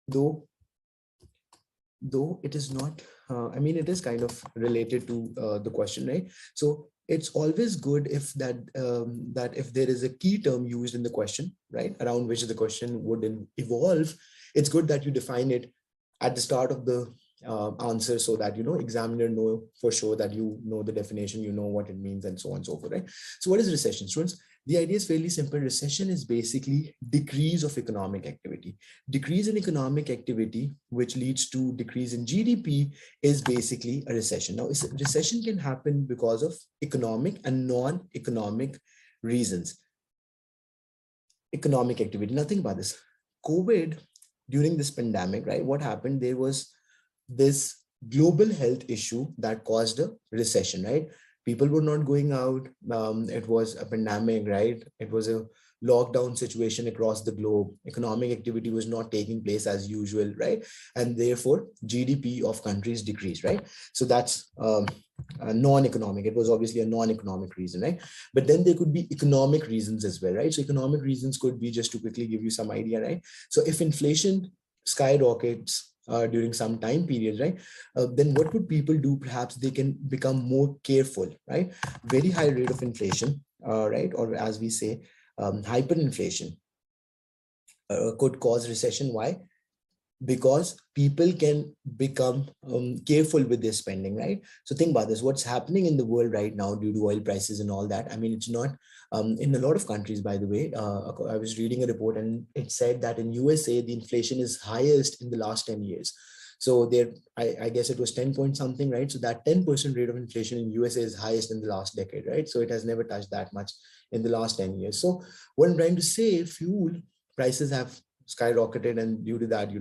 though it is not, I mean, it is kind of related to the question, right? So it's always good if that if there is a key term used in the question, right, around which the question would evolve, it's good that you define it at the start of the answer, so that examiner know for sure that you know the definition, you know what it means, and so on and so forth, right? So what is recession, students? The idea is fairly simple. Recession is basically decrease of economic activity. Decrease in economic activity, which leads to decrease in GDP, is basically a recession. Now, recession can happen because of economic and non-economic reasons. Economic activity, nothing about this. COVID, during this pandemic, right, what happened? There was this global health issue that caused a recession, right? People were not going out. It was a pandemic, right? It was a lockdown situation across the globe. Economic activity was not taking place as usual, right? And therefore, GDP of countries decreased, right? So that's non-economic. It was obviously a non-economic reason, right? But then there could be economic reasons as well, right? So economic reasons could be, just to quickly give you some idea, right? So if inflation skyrockets during some time period, right? Then what would people do? Perhaps they can become more careful, right? Very high rate of inflation, right? Or as we say, hyperinflation could cause recession. Why? Because people can become careful with their spending, right? So think about this, what's happening in the world right now due to oil prices and all that. I mean, it's not in a lot of countries, by the way. I was reading a report and it said that in USA, the inflation is highest in the last 10 years. So there, I guess it was 10 point something, right? So that 10% rate of inflation in USA is highest in the last decade, right? So it has never touched that much in the last 10 years. So what I'm trying to say, fuel prices have skyrocketed, and due to that,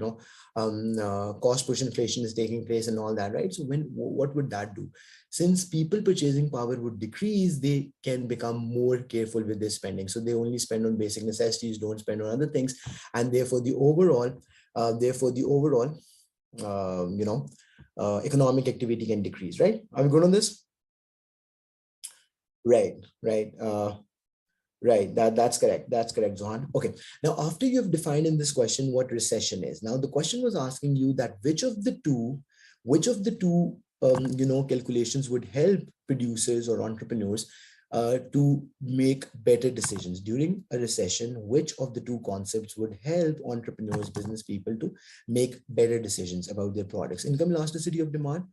cost push inflation is taking place and all that, right? So what would that do? Since people purchasing power would decrease, they can become more careful with their spending. So they only spend on basic necessities, don't spend on other things, and therefore the overall economic activity can decrease, right? Are we good on this? Right. Right, that's correct. That's correct, Zohan. Okay, now after you've defined in this question what recession is, now the question was asking you that which of the two calculations would help producers or entrepreneurs to make better decisions during a recession. Which of the two concepts would help entrepreneurs, business people, to make better decisions about their products? Income elasticity of demand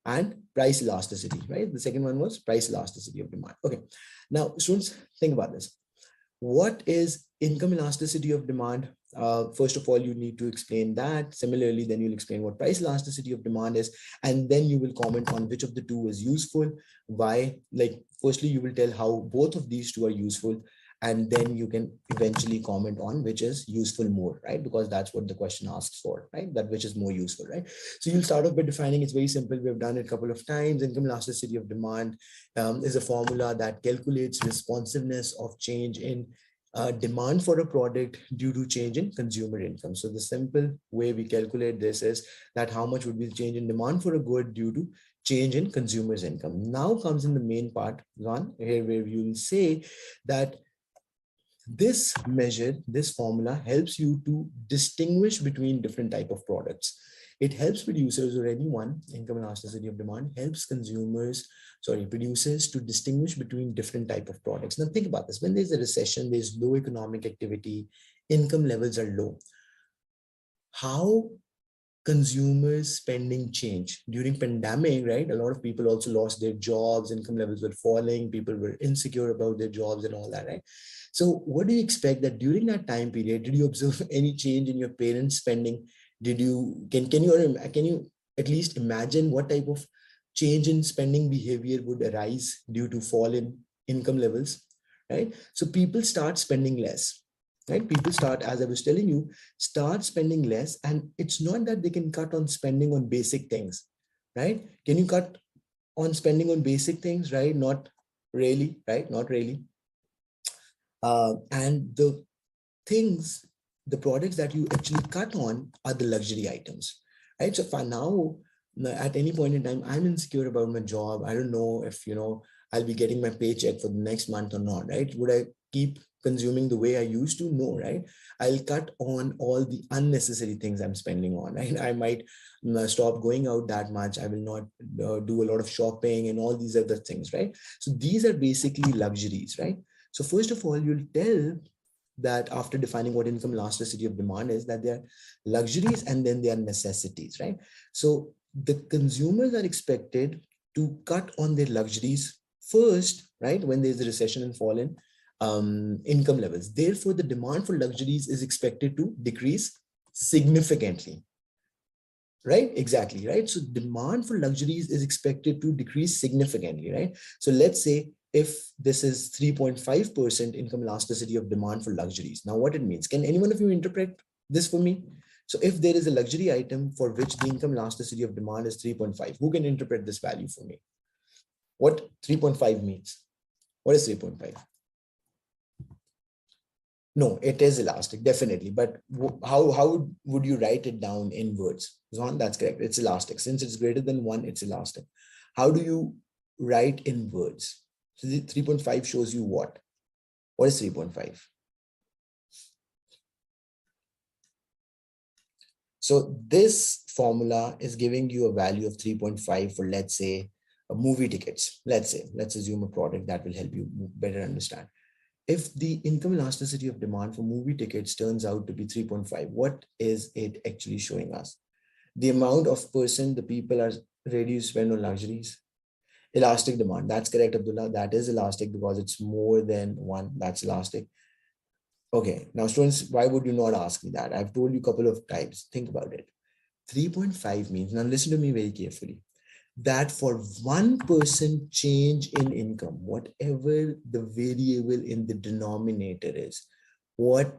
and price elasticity, right? The second one was price elasticity of demand. Okay, now students, think about this. What is income elasticity of demand? First of all, you need to explain that. Similarly, then you'll explain what price elasticity of demand is, and then you will comment on which of the two is useful, why. Like, firstly, you will tell how both of these two are useful, and then you can eventually comment on which is useful more, right? Because that's what the question asks for, right? That which is more useful, right? So you'll start off by defining. It's very simple. We've done it a couple of times. Income elasticity of demand is a formula that calculates responsiveness of change in demand for a product due to change in consumer income. So the simple way we calculate this is that how much would be the change in demand for a good due to change in consumers' income. Now comes in the main part, Ron, here where you will say that this measure, this formula helps you to distinguish between different type of products. It helps producers or anyone, income elasticity of demand helps producers to distinguish between different type of products. Now think about this, when there's a recession, there's low economic activity, income levels are low. How consumers spending change during pandemic, right? A lot of people also lost their jobs, income levels were falling, people were insecure about their jobs and all that, right? So what do you expect that during that time period, did you observe any change in your parents' spending? Can you at least imagine what type of change in spending behavior would arise due to fall in income levels, right? So people start spending less, right? People start, as I was telling you, start spending less, and it's not that they can cut on spending on basic things, right? Can you cut on spending on basic things, right? Not really, right? Not really. And the products that you actually cut on are the luxury items, right? So for now, at any point in time, I'm insecure about my job. I don't know if, I'll be getting my paycheck for the next month or not, right? Would I keep consuming the way I used to? No, right? I'll cut on all the unnecessary things I'm spending on, right? I might stop going out that much. I will not do a lot of shopping and all these other things, right? So these are basically luxuries, right? So first of all, you'll tell that after defining what income elasticity of demand is, that they are luxuries and then they are necessities, right? So the consumers are expected to cut on their luxuries first, right? When there's a recession and fall in income levels. Therefore, the demand for luxuries is expected to decrease significantly, right? Exactly, right? So demand for luxuries is expected to decrease significantly, right? So let's say if this is 3.5% income elasticity of demand for luxuries. Now, what it means, can any one of you interpret this for me? So if there is a luxury item for which the income elasticity of demand is 3.5, who can interpret this value for me? What 3.5 means? What is 3.5? No, it is elastic, definitely. But how would you write it down in words? Zon, that's correct. It's elastic. Since it's greater than 1, it's elastic. How do you write in words? So the 3.5 shows you what? What is 3.5? So this formula is giving you a value of 3.5 for, let's say, movie tickets. Let's assume a product that will help you better understand. If the income elasticity of demand for movie tickets turns out to be 3.5, what is it actually showing us? The amount of the people are ready to spend on luxuries. Elastic demand. That's correct, Abdullah. That is elastic because it's more than 1. That's elastic. Okay. Now, students, why would you not ask me that? I've told you a couple of times. Think about it. 3.5 means, now listen to me very carefully, that for 1% change in income, whatever the variable in the denominator is, for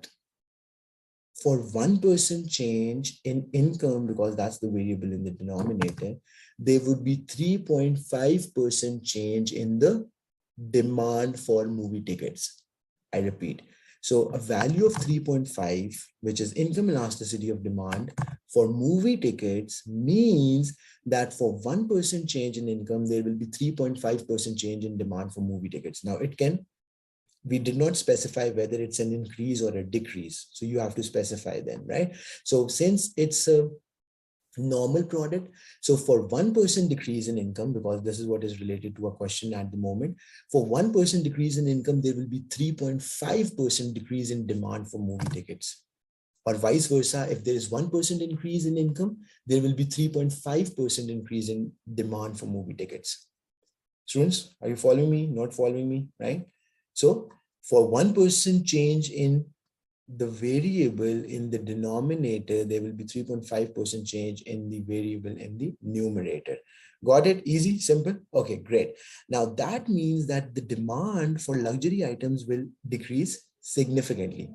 1% change in income, because that's the variable in the denominator, there would be 3.5% change in the demand for movie tickets. I repeat. So a value of 3.5, which is income elasticity of demand for movie tickets, means that for 1% change in income, there will be 3.5% change in demand for movie tickets. Now we did not specify whether it's an increase or a decrease. So you have to specify then, right? So since it's a normal product, so for 1% decrease in income, because this is what is related to a question at the moment, for 1% decrease in income, there will be 3.5% decrease in demand for movie tickets. Or vice versa, if there is 1% increase in income, there will be 3.5% increase in demand for movie tickets. Students, are you following me? Not following me, right? So for 1% change in the variable in the denominator, there will be 3.5% change in the variable in the numerator. Got it? Easy, simple? Okay, great. Now that means that the demand for luxury items will decrease significantly.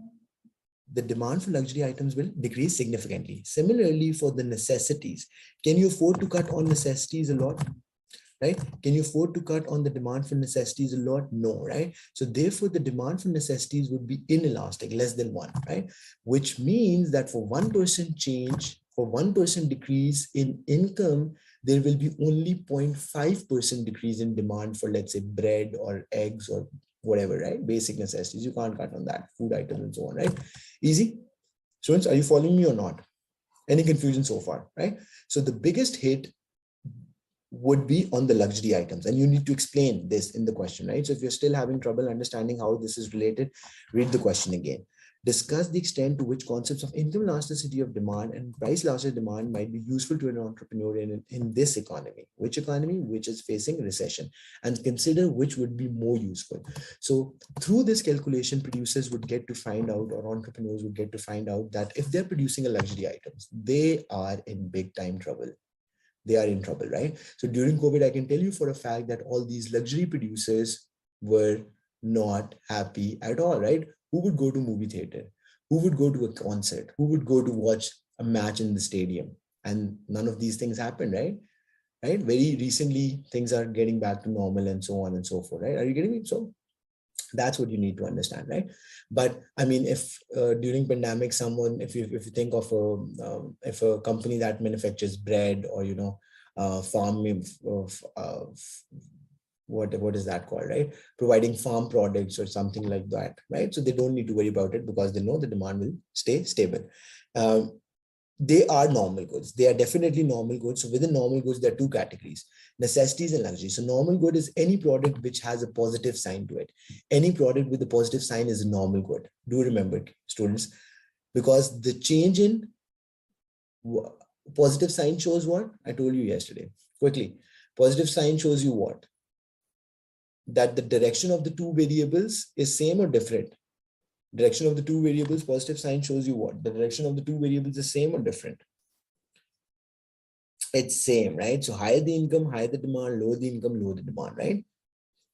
The demand for luxury items will decrease significantly. Similarly, for the necessities, can you afford to cut on necessities a lot? Right? Can you afford to cut on the demand for necessities a lot? No, right? So therefore, the demand for necessities would be inelastic, less than 1, right? Which means that for 1% change, for 1% decrease in income, there will be only 0.5% decrease in demand for, let's say, bread or eggs or whatever, right? Basic necessities. You can't cut on that, food items and so on, right? Easy? Students, are you following me or not? Any confusion so far, right? So the biggest hit would be on the luxury items, and you need to explain this in the question, right? So if you're still having trouble understanding how this is related, read the question again. Discuss the extent to which concepts of income elasticity of demand and price elastic demand might be useful to an entrepreneur in this economy. Which economy? Which is facing recession, and consider which would be more useful. So through this calculation, producers would get to find out, or entrepreneurs would get to find out, that if they're producing a luxury items, they are in big time trouble. They are in trouble, right? So during COVID, I can tell you for a fact that all these luxury producers were not happy at all, right? Who would go to movie theater? Who would go to a concert? Who would go to watch a match in the stadium? And none of these things happened, right? Right? Very recently, things are getting back to normal and so on and so forth, right? Are you getting me? So that's what you need to understand, right? But I mean, if during pandemic, someone, if you think of if a company that manufactures bread, or farm, what is that called, right? Providing farm products or something like that, right? So they don't need to worry about it because they know the demand will stay stable. Um, they are normal goods. They are definitely normal goods. So within normal goods, there are two categories: necessities and luxury. So normal good is any product which has a positive sign to it. Any product with a positive sign is a normal good. Do remember it, students, because the change in positive sign shows what? I told you yesterday. Quickly, positive sign shows you what? That the direction of the two variables is same or different. Direction of the two variables, positive sign shows you what? The direction of the two variables is same or different. It's same, right? So higher the income, higher the demand, lower the income, lower the demand, right?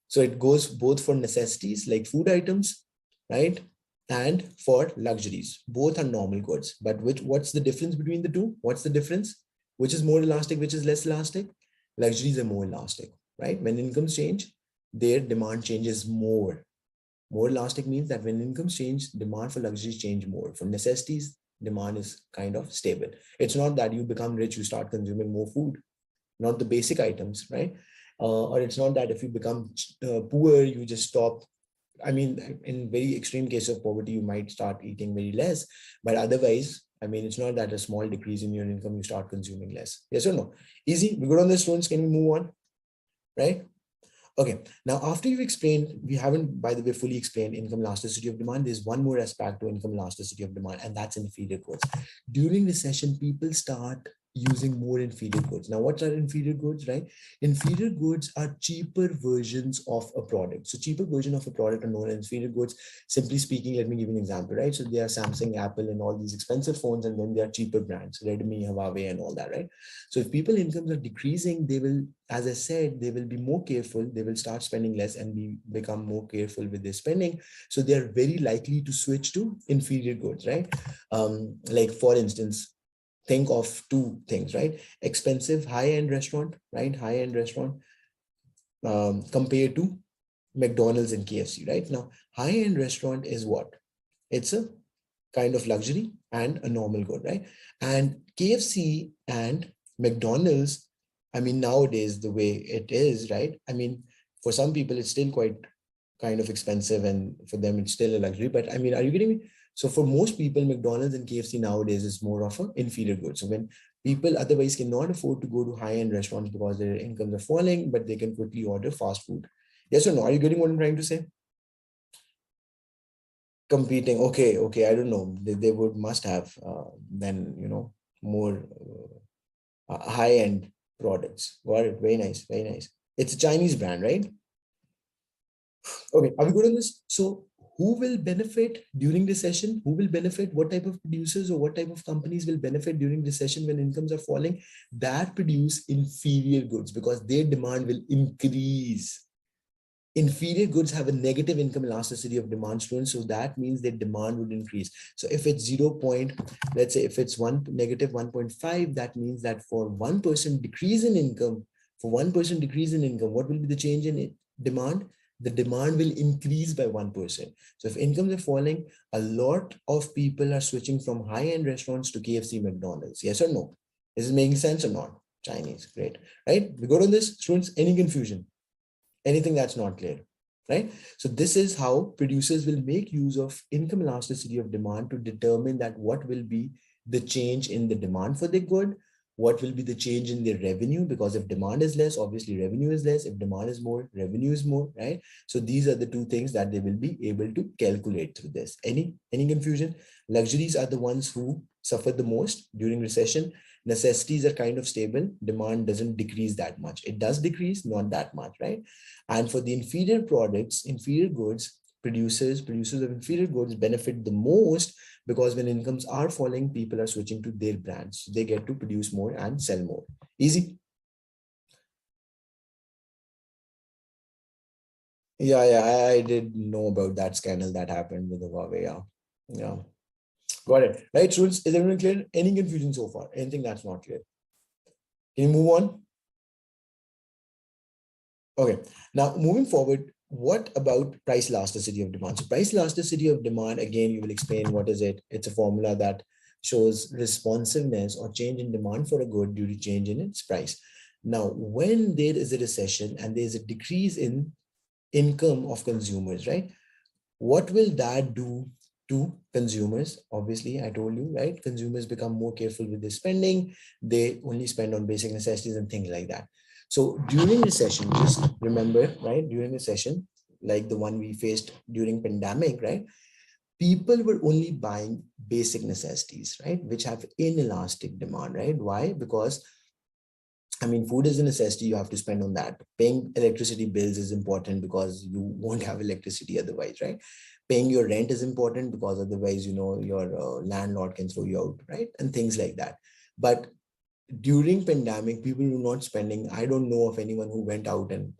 So it goes both for necessities like food items, right? And for luxuries. Both are normal goods. But what's the difference between the two? What's the difference? Which is more elastic, which is less elastic? Luxuries are more elastic, right? When incomes change, their demand changes more. More elastic means that when incomes change, demand for luxuries change more. For necessities, demand is kind of stable. It's not that you become rich, you start consuming more food, not the basic items, right? Or it's not that if you become poor, you just stop. I mean, in very extreme case of poverty, you might start eating very less, but otherwise, I mean, it's not that a small decrease in your income, you start consuming less. Yes or no? Easy. We good on this, students. Can we move on? Right? Okay, now after you've explained, we haven't, by the way, fully explained income elasticity of demand. There's one more aspect to income elasticity of demand, and that's inferior goods. During recession, people start using more inferior goods. Now, what are inferior goods, right? Inferior goods are cheaper versions of a product. So cheaper version of a product are known as inferior goods. Simply speaking, let me give you an example, right? So they are Samsung, Apple, and all these expensive phones, and then they are cheaper brands, Redmi, Huawei, and all that, right? So if people incomes are decreasing, they will, as I said, they will be more careful. They will start spending less and become more careful with their spending. So they are very likely to switch to inferior goods, right? Like for instance, think of two things, right? Expensive high-end restaurant, right? High-end restaurant compared to McDonald's and KFC, right? Now, high-end restaurant is what? It's a kind of luxury and a normal good, right? And KFC and McDonald's, I mean, nowadays, the way it is, right? I mean, for some people, it's still quite kind of expensive, and for them, it's still a luxury. But I mean, are you getting me? So for most people, McDonald's and KFC nowadays is more of an inferior good. So when people otherwise cannot afford to go to high-end restaurants because their incomes are falling, but they can quickly order fast food. Yes or no? Are you getting what I'm trying to say? Competing. Okay. I don't know. They would must have then, more high-end products. Got it. Very nice. Very nice. It's a Chinese brand, right? Okay. Are we good on this? So who will benefit during recession? Who will benefit? What type of producers or what type of companies will benefit during recession when incomes are falling? That produce inferior goods because their demand will increase. Inferior goods have a negative income elasticity of demand, students. So that means their demand would increase. So if it's 0 point, let's say if it's negative 1.5, that means that for 1% decrease in income, what will be the change in demand? The demand will increase by 1%. So if incomes are falling, a lot of people are switching from high-end restaurants to KFC, McDonald's. Yes or no? Is it making sense or not? Chinese, great. Right? We go on this, students, any confusion? Anything that's not clear, right? So this is how producers will make use of income elasticity of demand to determine that what will be the change in the demand for the good, what will be the change in their revenue, because if demand is less, obviously revenue is less. If demand is more, revenue is more, right? So these are the two things that they will be able to calculate through this. Any confusion? Luxuries are the ones who suffer the most during recession. Necessities are kind of stable. Demand doesn't decrease that much. It does decrease, not that much, right? And for the inferior products, inferior goods, producers of inferior goods benefit the most because when incomes are falling, people are switching to their brands. So they get to produce more and sell more. Easy. Yeah, I did know about that scandal that happened with the Huawei. Yeah. Got it. Right, students, is everyone clear? Any confusion so far? Anything that's not clear? Can you move on? Okay, now moving forward, what about price elasticity of demand? So price elasticity of demand, again, you will explain what is it. It's a formula that shows responsiveness or change in demand for a good due to change in its price. Now, when there is a recession and there is a decrease in income of consumers, right? What will that do to consumers? Obviously, I told you, right? Consumers become more careful with their spending. They only spend on basic necessities and things like that. So during recession, just remember, right? During recession, like the one we faced during pandemic, right? People were only buying basic necessities, right? Which have inelastic demand, right? Why? Because I mean, food is a necessity. You have to spend on that. Paying electricity bills is important because you won't have electricity otherwise, right? Paying your rent is important because otherwise, your landlord can throw you out, right? And things like that. But during pandemic, people were not spending. I don't know of anyone who went out and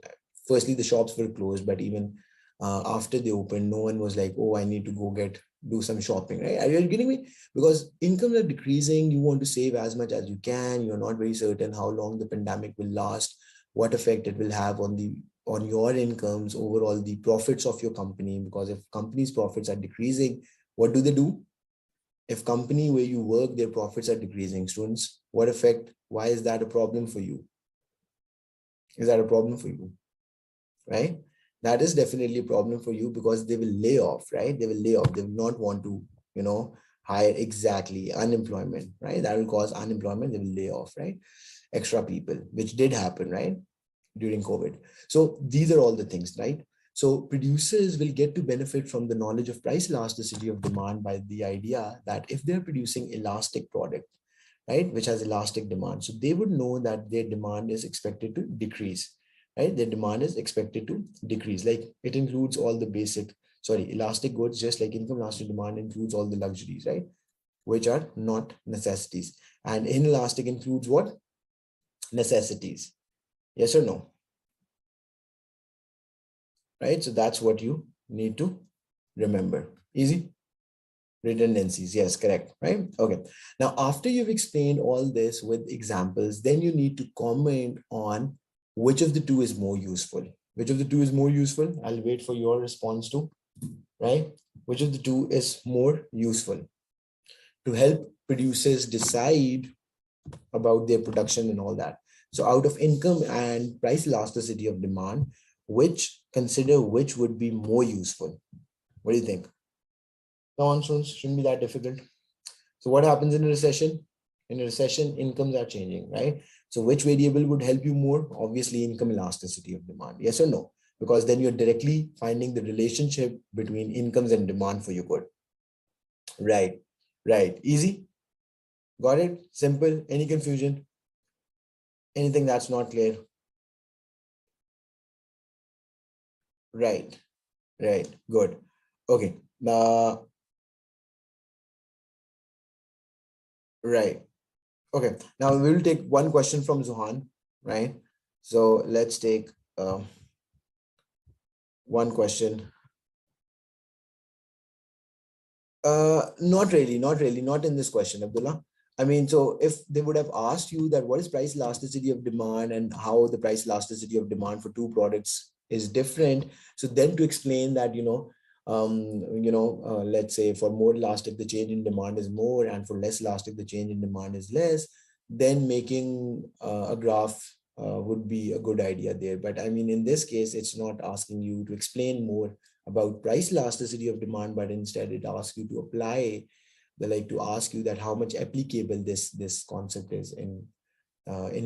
firstly, the shops were closed, but even after they opened, no one was like, oh, I need to go do some shopping, right? Are you getting me? Because incomes are decreasing. You want to save as much as you can. You're not very certain how long the pandemic will last, what effect it will have on your incomes, overall the profits of your company. Because if companies' profits are decreasing, what do? If company where you work, their profits are decreasing, students, what effect? Why is that a problem for you? Is that a problem for you? Right? That is definitely a problem for you because they will lay off, right? They will lay off. They will not want to, hire exactly unemployment, right? That will cause unemployment. They will lay off, right? Extra people, which did happen, right? During COVID. So these are all the things, right? So producers will get to benefit from the knowledge of price elasticity of demand by the idea that if they're producing elastic product, right, which has elastic demand, so they would know that their demand is expected to decrease, right? Their demand is expected to decrease. Like it includes all the elastic goods, just like income elastic demand includes all the luxuries, right? Which are not necessities. And inelastic includes what? Necessities. Yes or no? Right? So that's what you need to remember. Easy? Redundancies. Yes, correct. Right? Okay. Now, after you've explained all this with examples, then you need to comment on which of the two is more useful. Which of the two is more useful? I'll wait for your response to, right? Which of the two is more useful to help producers decide about their production and all that. So out of income and price elasticity of demand, which would be more useful? What do you think? Nonsense, shouldn't be that difficult. So what happens in a recession? In a recession, incomes are changing, right? So which variable would help you more? Obviously, income elasticity of demand. Yes or no? Because then you're directly finding the relationship between incomes and demand for your good. Right, right. Easy? Got it? Simple? Any confusion? Anything that's not clear? Right, right. Good. Okay. Right. Okay. Now we will take one question from Zuhan, right? So let's take one question. Not in this question, Abdullah. I mean, so if they would have asked you that what is price elasticity of demand and how the price elasticity of demand for two products is different, so then to explain that, let's say for more elastic, the change in demand is more, and for less elastic, the change in demand is less, then making a graph would be a good idea there. But I mean, in this case, it's not asking you to explain more about price elasticity of demand, but instead it asks you to apply to ask you that how much applicable this concept is in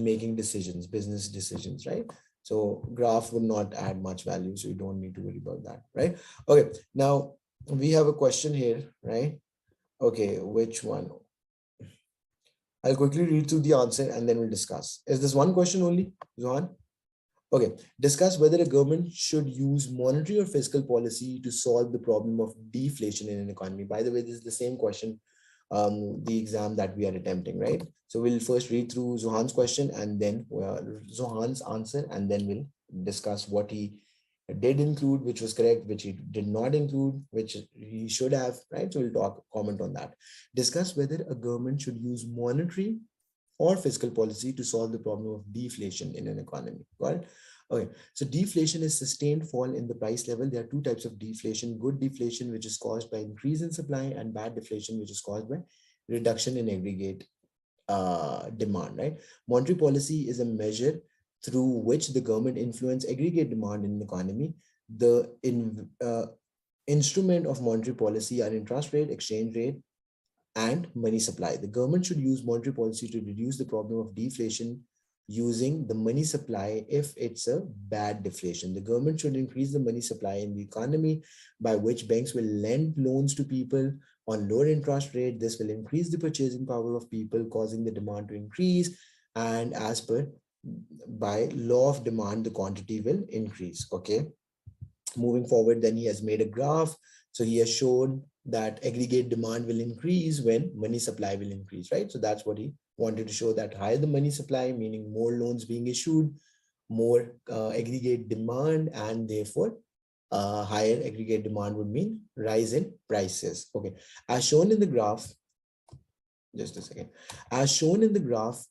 making decisions, business decisions, right? So graph would not add much value, so you don't need to worry about that, right? Okay, now we have a question here, right? Okay, which one? I'll quickly read through the answer and then we'll discuss. Is this one question only, Zohan? Okay, discuss whether a government should use monetary or fiscal policy to solve the problem of deflation in an economy. By the way, this is the same question, the exam that we are attempting, right? So we'll first read through Zohan's question and then Zohan's answer, and then we'll discuss what he did include, which was correct, which he did not include, which he should have, right? So we'll comment on that. Discuss whether a government should use monetary or fiscal policy to solve the problem of deflation in an economy. Got it? Okay, so deflation is sustained fall in the price level. There are two types of deflation: good deflation, which is caused by increase in supply, and bad deflation, which is caused by reduction in aggregate demand, right? Monetary policy is a measure through which the government influence aggregate demand in the economy. The instrument of monetary policy are interest rate, exchange rate, and money supply. The government should use monetary policy to reduce the problem of deflation using the money supply if it's a bad deflation. The government should increase the money supply in the economy by which banks will lend loans to people on lower interest rate. This will increase the purchasing power of people, causing the demand to increase. And as per by law of demand, the quantity will increase. Okay. Moving forward, then he has made a graph. So he has shown that aggregate demand will increase when money supply will increase, right? So that's what he wanted to show, that higher the money supply, meaning more loans being issued, more aggregate demand, and therefore higher aggregate demand would mean rise in prices. Okay, as shown in the graph, just a second. As shown in the graph,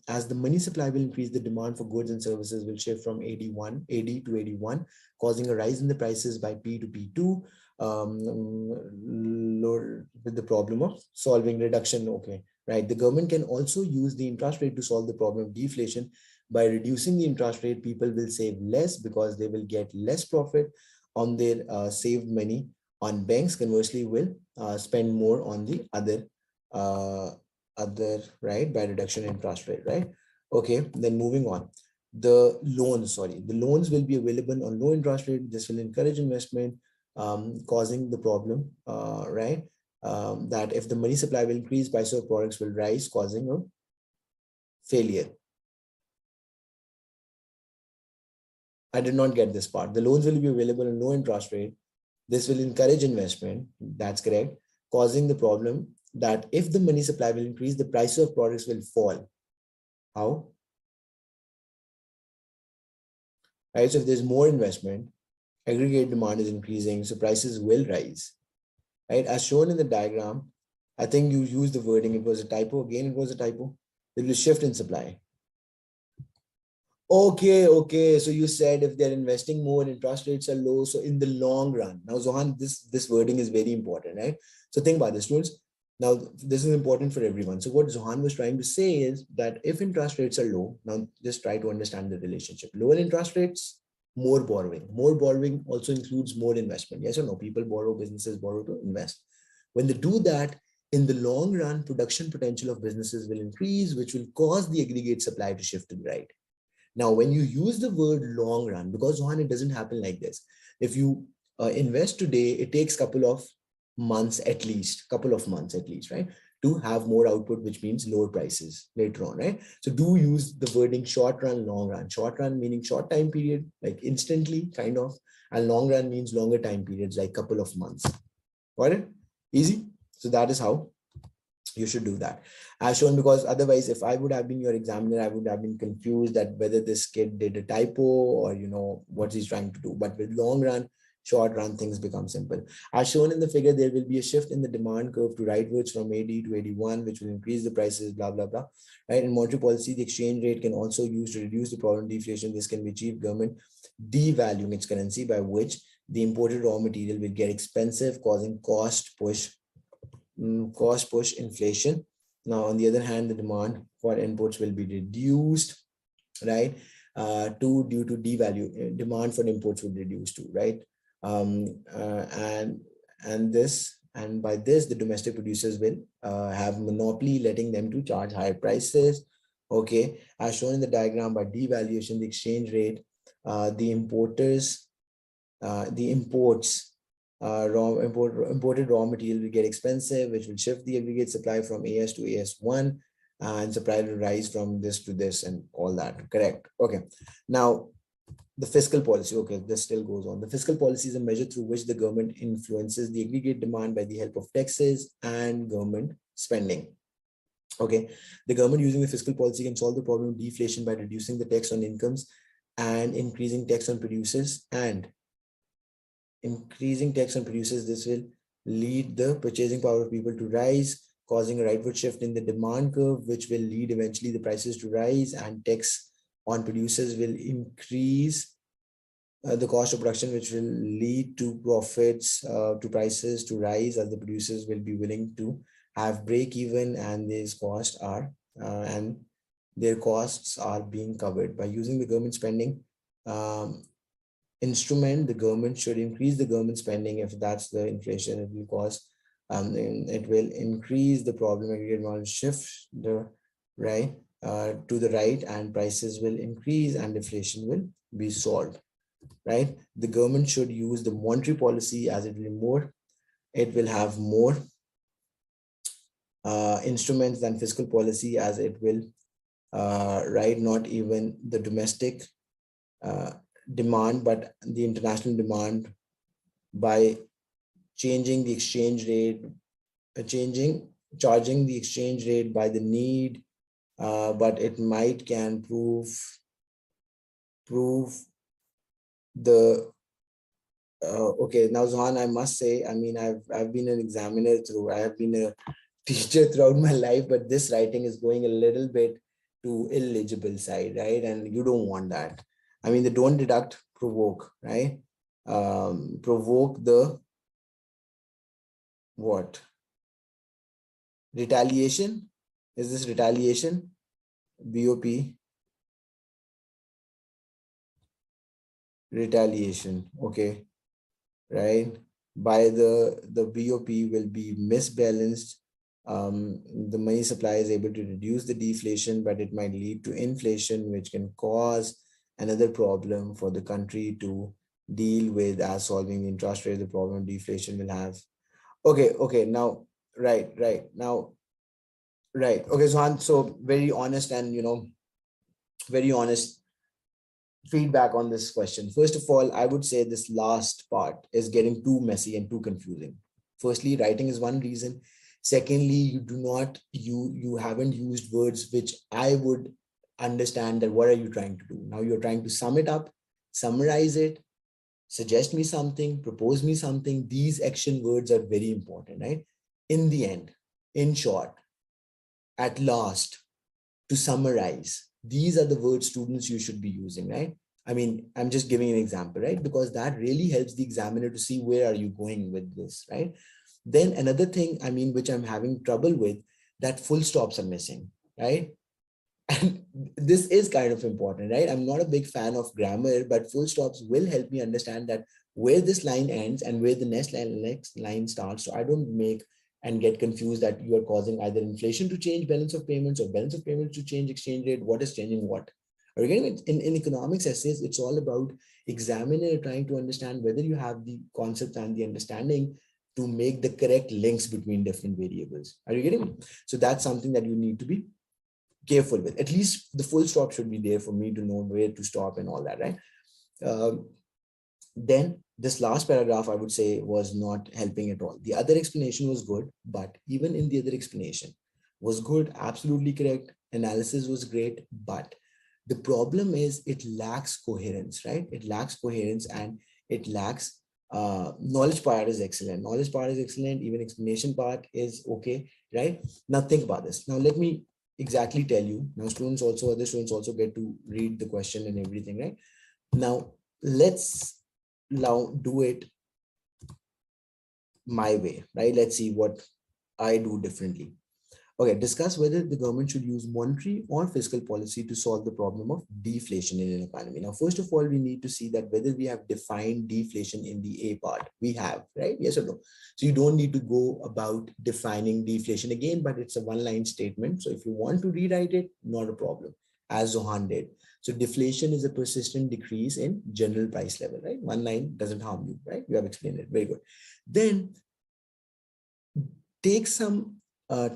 as the money supply will increase, the demand for goods and services will shift from AD to AD1, causing a rise in the prices by P to P2, with the problem of solving reduction. Okay, right. The government can also use the interest rate to solve the problem of deflation. By reducing the interest rate, people will save less because they will get less profit on their saved money. On banks, conversely, will spend more on the uh, other, right, by reduction in interest rate, right? Okay, then moving on. The loans will be available on low interest rate. This will encourage investment, causing the problem, right? That if the money supply will increase, price of products will rise, causing a failure. I did not get this part. The loans will be available on low interest rate. This will encourage investment. That's correct. Causing the problem that if the money supply will increase, the price of products will fall. How? Right. So if there's more investment, aggregate demand is increasing, so prices will rise. Right. As shown in the diagram, I think you used the wording. It was a typo. Again, it was a typo. There will be shift in supply. Okay. So you said if they're investing more, interest rates are low. So in the long run, now Zohan, this wording is very important, right? So think about this, students. Now this is important for everyone. So what Zohan was trying to say is that if interest rates are low, now just try to understand the relationship. Lower interest rates, more borrowing. More borrowing also includes more investment. Yes or no? People borrow, businesses borrow to invest. When they do that, in the long run, production potential of businesses will increase, which will cause the aggregate supply to shift to the right. Now, when you use the word long run, because Johan, it doesn't happen like this. If you invest today, it takes couple of months at least, right? To have more output, which means lower prices later on, right? So do use the wording short run, long run. Short run meaning short time period, like instantly kind of, and long run means longer time periods, like couple of months. Got it? Easy. So that is how you should do that as shown, because otherwise if I would have been your examiner, I would have been confused that whether this kid did a typo or what he's trying to do. But with long run, short run, things become simple. As shown in the figure, there will be a shift in the demand curve to rightwards from AD to AD1, which will increase the prices, blah blah blah, right? In monetary policy, the exchange rate can also use to reduce the problem of deflation. This can be achieved government devaluing its currency, by which the imported raw material will get expensive, causing cost push inflation. Now, on the other hand, the demand for inputs will be reduced, right? Due to devalue, demand for imports would reduce too, right? And by this, the domestic producers will have monopoly, letting them to charge higher prices. Okay, as shown in the diagram, by devaluation, the exchange rate, the imports imported raw material will get expensive, which will shift the aggregate supply from AS to AS1, and supply will rise from this to this and all that. Correct. Okay. Now, the fiscal policy. Okay, this still goes on. The fiscal policy is a measure through which the government influences the aggregate demand by the help of taxes and government spending. Okay, the government using the fiscal policy can solve the problem of deflation by reducing the tax on incomes and increasing tax on producers, this will lead the purchasing power of people to rise, causing a rightward shift in the demand curve, which will lead eventually the prices to rise, and tax on producers will increase the cost of production, which will lead to profits, to prices to rise, as the producers will be willing to have break even, and these costs are and their costs are being covered by using the government spending um, instrument. The government should increase the government spending. If that's the inflation, it will cause it will increase the problem. Aggregate demand shift the right to the right, and prices will increase and inflation will be solved. Right, the government should use the monetary policy, as it will have more instruments than fiscal policy, as it will right, not even the domestic uh, demand, but the international demand, by changing the exchange rate, changing charging the exchange rate by the need, but it might can prove the okay. Now, Zohan, I must say, I mean, I've been an examiner through, I have been a teacher throughout my life, but this writing is going a little bit to illegible side, right? And you don't want that. I mean, the don't deduct, provoke, right? Provoke the what? Retaliation? Is this retaliation? BOP, retaliation. Okay, right? By the BOP will be misbalanced. The money supply is able to reduce the deflation, but it might lead to inflation, which can cause another problem for the country to deal with, as solving the interest rate. The problem deflation will have. Okay, now, now, right. Okay, so very honest and, very honest feedback on this question. First of all, I would say this last part is getting too messy and too confusing. Firstly, writing is one reason. Secondly, you haven't used words which I would understand that what are you trying to do. Now you're trying to sum it up, summarize it, suggest me something, propose me something. These action words are very important, right? In the end, in short, at last, to summarize, these are the words, students, you should be using, right? I mean, I'm just giving an example, right? Because that really helps the examiner to see where are you going with this, right? Then another thing, I mean, which I'm having trouble with, that full stops are missing, right? And this is kind of important, right? I'm not a big fan of grammar, but full stops will help me understand that where this line ends and where the next line starts. So I don't make and get confused that you are causing either inflation to change balance of payments or balance of payments to change exchange rate. What is changing what? Or again, in economics essays, it's all about examiner trying to understand whether you have the concept and the understanding to make the correct links between different variables. Are you getting me? So that's something that you need to be careful with. At least the full stop should be there for me to know where to stop and all that, right? Then this last paragraph, I would say, was not helping at all. The other explanation was good, but even in the other explanation was good, absolutely correct. Analysis was great, but the problem is it lacks coherence, right? It lacks coherence, and it lacks knowledge part is excellent. Knowledge part is excellent. Even explanation part is okay, right? Now think about this. Now let me exactly tell you. Now other students also get to read the question and everything, right? Now let's now do it my way, right? Let's see what I do differently. Okay, discuss whether the government should use monetary or fiscal policy to solve the problem of deflation in an economy. Now, first of all, we need to see that whether we have defined deflation in the A part. We have, right? Yes or no? So you don't need to go about defining deflation again, but it's a one-line statement. So if you want to rewrite it, not a problem, as Zohan did. So deflation is a persistent decrease in general price level, right? One line doesn't harm you, right? You have explained it. Very good. Then take some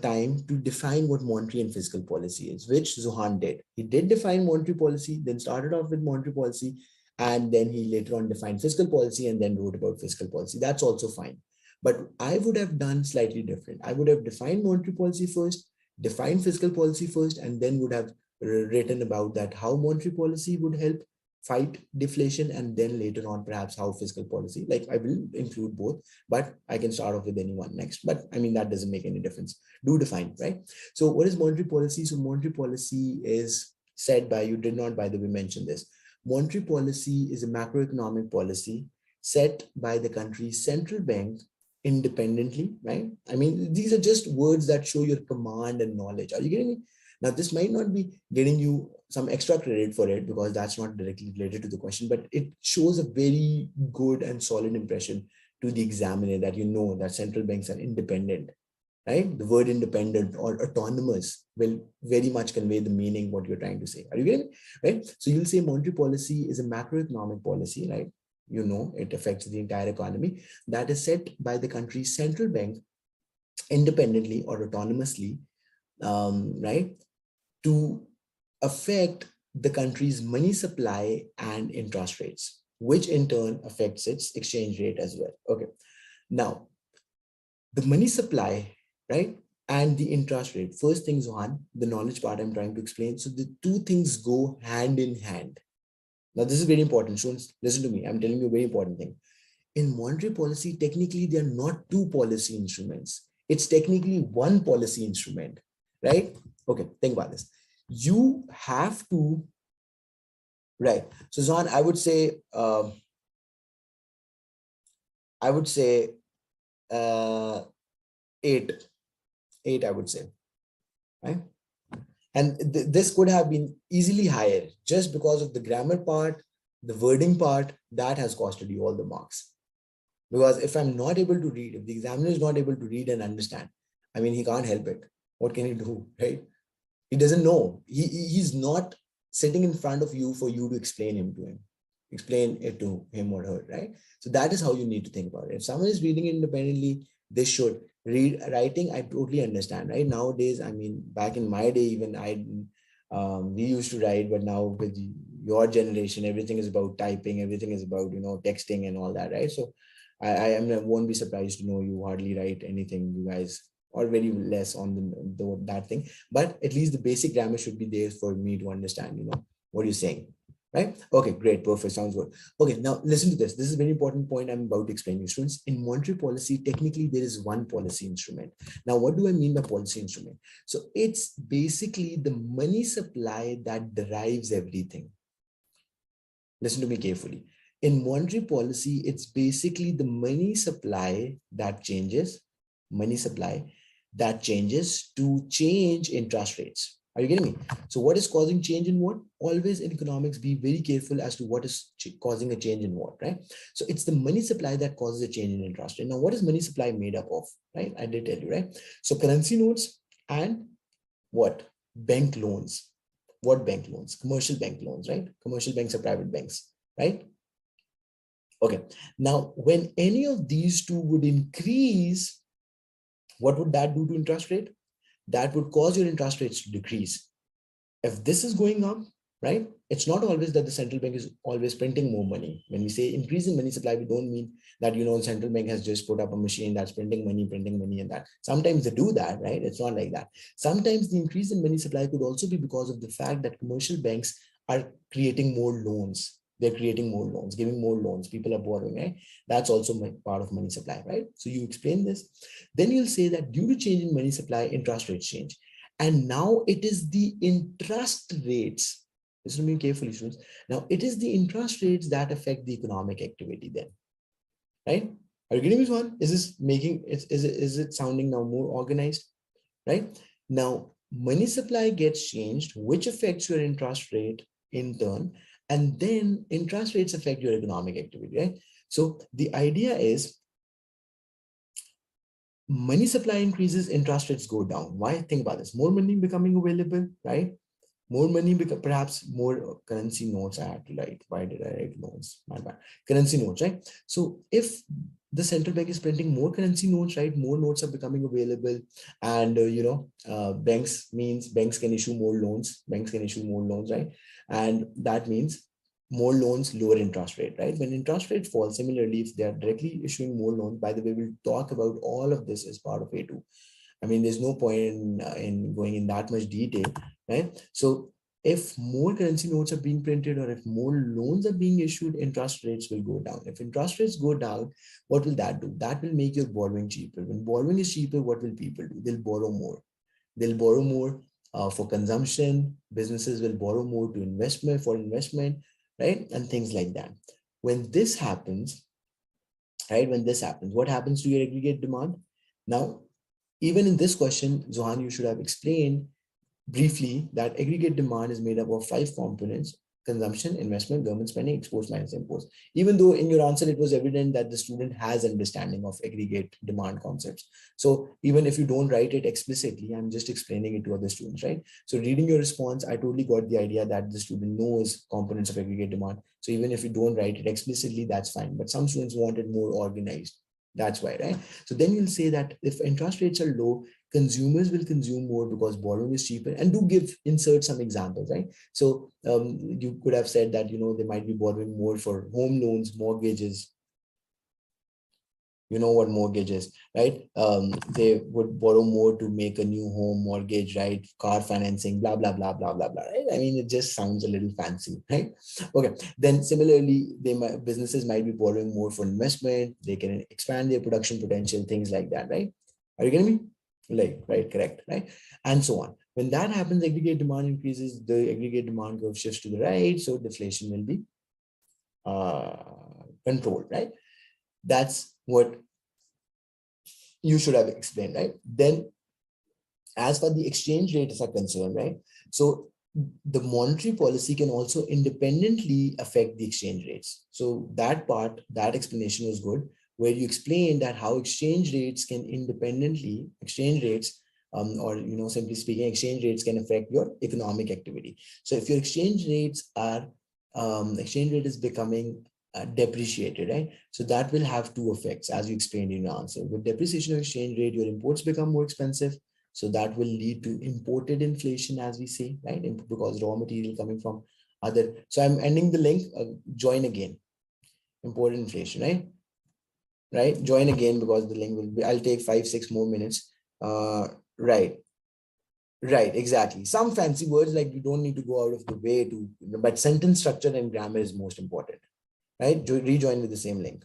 time to define what monetary and fiscal policy is, which Zohan did. He did define monetary policy, then started off with monetary policy, and then he later on defined fiscal policy and then wrote about fiscal policy. That's also fine. But I would have done slightly different. I would have defined monetary policy first, defined fiscal policy first, and then would have written about that, how monetary policy would help fight deflation, and then later on perhaps how fiscal policy, like I will include both, but I can start off with anyone next. But I mean, that doesn't make any difference. Do define, right? So what is monetary policy? So monetary policy is said by, you did not, by the way, mention this. Monetary policy is a macroeconomic policy set by the country's central bank independently, right? I mean, these are just words that show your command and knowledge. Are you getting me? Now, this might not be getting you some extra credit for it because that's not directly related to the question, but it shows a very good and solid impression to the examiner that you know that central banks are independent, right? The word independent or autonomous will very much convey the meaning what you're trying to say. Are you getting it? Right? So you'll say monetary policy is a macroeconomic policy, right? You know, it affects the entire economy that is set by the country's central bank independently or autonomously, right? To affect the country's money supply and interest rates, which in turn affects its exchange rate as well. Okay. Now, the money supply, right? And the interest rate. First things on the knowledge part I'm trying to explain. So the two things go hand in hand. Now, this is very important. Students, listen to me. I'm telling you a very important thing. In monetary policy, technically, there are not two policy instruments. It's technically one policy instrument, right? Okay, think about this. You have to, right? So, Zon, I would say uh, eight, I would say, right? And this could have been easily higher just because of the grammar part, the wording part that has costed you all the marks. Because if I'm not able to read, if the examiner is not able to read and understand, I mean, he can't help it. What can he do, right? He doesn't know. He's not sitting in front of you for you to explain explain it to him or her, right? So that is how you need to think about it. If someone is reading independently, they should read. Writing, I totally understand, right? Nowadays, I mean, back in my day, even we used to write, but now with your generation, everything is about typing, everything is about, texting and all that, right? So I won't be surprised to know you hardly write anything, you guys, or very less on that thing. But at least the basic grammar should be there for me to understand, what you're saying, right? Okay, great, perfect, sounds good. Okay, now listen to this. This is a very important point I'm about to explain to you, students. In monetary policy, technically there is one policy instrument. Now, what do I mean by policy instrument? So it's basically the money supply that derives everything. Listen to me carefully. In monetary policy, it's basically the money supply that changes, money supply that changes to change interest rates. Are you getting me? So what is causing change in what? Always in economics, be very careful as to what is causing a change in what, right? So it's the money supply that causes a change in interest rate. Now, what is money supply made up of, right? I did tell you, right? So currency notes and what? Bank loans. What bank loans? Commercial bank loans, right? Commercial banks are private banks, right? Okay. Now, when any of these two would increase, what would that do to interest rate? That would cause your interest rates to decrease. If this is going up, right? It's not always that the central bank is always printing more money. When we say increase in money supply, we don't mean that, the central bank has just put up a machine that's printing money and that. Sometimes they do that, right? It's not like that. Sometimes the increase in money supply could also be because of the fact that commercial banks are creating more loans. They're creating more loans, giving more loans. People are borrowing, right? That's also part of money supply, right? So you explain this. Then you'll say that due to change in money supply, interest rates change. And now it is the interest rates. Listen to me carefully, students. Now it is the interest rates that affect the economic activity then, right? Are you getting this one? Is this making, is it sounding now more organized, right? Now, money supply gets changed, which affects your interest rate in turn, and then interest rates affect your economic activity, right? So the idea is money supply increases, interest rates go down. Why? Think about this. More money becoming available, right? More money, perhaps more currency notes I had to write. Why did I write loans? My bad. Currency notes, right? So if the central bank is printing more currency notes, right? More notes are becoming available, and banks can issue more loans. Banks can issue more loans, right? And that means more loans, lower interest rate, right? When interest rate falls, similarly, if they are directly issuing more loans, by the way, we'll talk about all of this as part of A2. I mean, there's no point in going in that much detail, right? So if more currency notes are being printed or if more loans are being issued, interest rates will go down. If interest rates go down, what will that do? That will make your borrowing cheaper. When borrowing is cheaper, what will people do? They'll borrow more. They'll borrow more for consumption. Businesses will borrow more to investment, right? And things like that. When this happens, right? When this happens, what happens to your aggregate demand? Now, even in this question, Zohan, you should have explained briefly that aggregate demand is made up of 5 components: consumption, investment, government spending, exports minus imports. Even though in your answer, it was evident that the student has understanding of aggregate demand concepts. So even if you don't write it explicitly, I'm just explaining it to other students, right? So reading your response, I totally got the idea that the student knows components of aggregate demand. So even if you don't write it explicitly, that's fine. But some students want it more organized. That's why, right? So then you'll say that if interest rates are low, consumers will consume more because borrowing is cheaper. And do insert some examples, right? So you could have said that, they might be borrowing more for home loans, mortgages. You know what mortgage is, right? They would borrow more to make a new home mortgage, right? Car financing, blah, blah, blah, blah, blah, blah, right? I mean, it just sounds a little fancy, right? Okay. Then similarly, businesses might be borrowing more for investment. They can expand their production potential, things like that, right? Are you getting me? Right, correct, right? And so on. When that happens, aggregate demand increases, the aggregate demand curve shifts to the right, so deflation will be controlled, right? That's what you should have explained, right? Then as far the exchange rates are concerned, right? So the monetary policy can also independently affect the exchange rates. So that part, that explanation was good, where you explained that how exchange rates can independently, or simply speaking, exchange rates can affect your economic activity. So if your exchange rates are, exchange rate is becoming depreciated, right? So that will have 2 effects, as you explained in your answer. With depreciation of exchange rate, your imports become more expensive. So that will lead to imported inflation, as we say, right? Because raw material coming from other. So I'm ending the link. Join again. Imported inflation, right? Right. Join again because the link will be. I'll take 5-6 more minutes. Right. Right. Exactly. Some fancy words like you don't need to go out of the way to, but sentence structure and grammar is most important. Right. Rejoin with the same link.